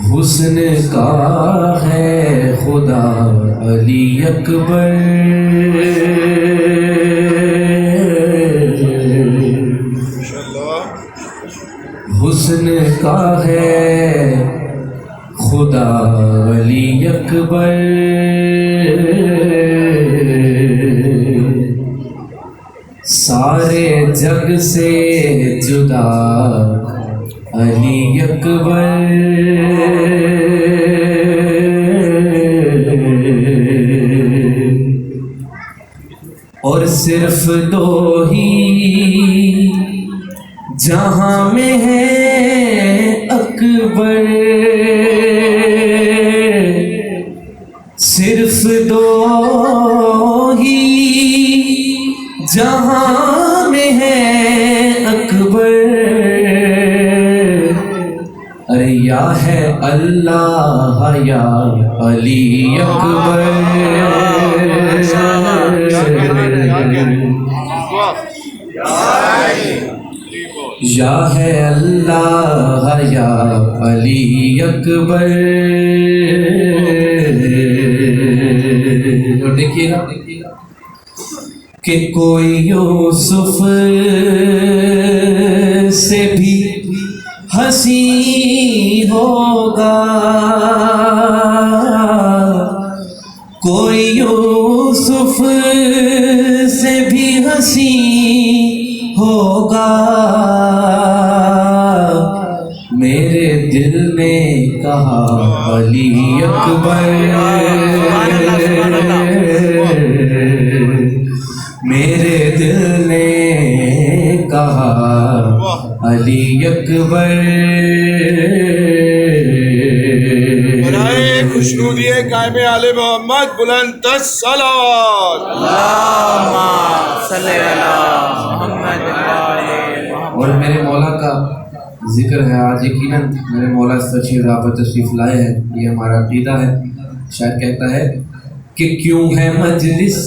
हुस्न का है खुदा अली अकबर, हुस्न का है खुदा अली अकबर, सारे जग से जुदा अली अकबर, और सिर्फ दो ही जहां में है अकबर, सिर्फ दो ही जहां में है अकबर। अरे या है अल्लाह या अली अकबर, या है अल्लाह या अली अकबर। और देखिएगा कि कोई यूसुफ से भी हंसी होगा, कोई यूसुफ से भी हंसी होगा, मेरे दिल ने कहा अली अकबर, मेरे दिल ने कहा अली अकबर। खुशनूदिए कायमे आले मोहम्मद बुलंद सलावत। और मेरे मौला का जिक्र है आज, यकीनन मेरे मौला तशरीफ राबत तशरीफ लाए हैं, ये हमारा अकीदा है। शायद कहता है कि क्यों है मजलिस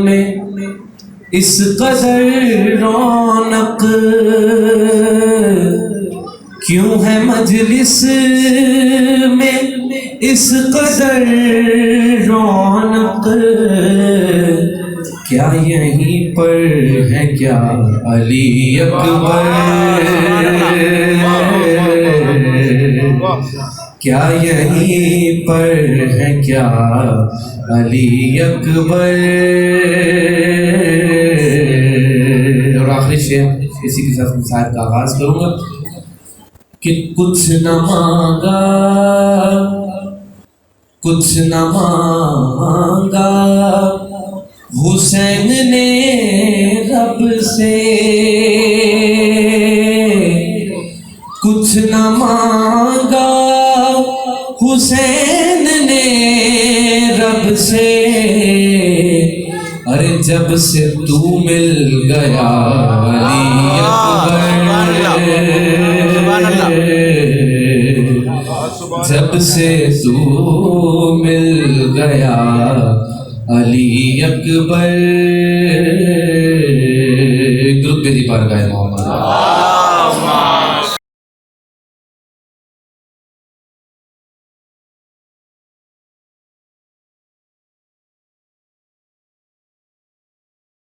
में इस कदर रौनक, क्यों है मजलिस में इस कदर रौनक, क्या यहीं पर है क्या अली अकबर, क्या यहीं पर है क्या अली अकबर। और आखिरी शेर इसी के साथ शायद का आगाज करूंगा कि कुछ न मांगा, कुछ न मांगा हुसैन ने रब से, कुछ न मांगा हुसैन ने रब से, अरे जब से तू मिल गया अली अकबर, जब से तू मिल गया अली अकबर। दुरूद पे दी बारगाह मोहम्मद।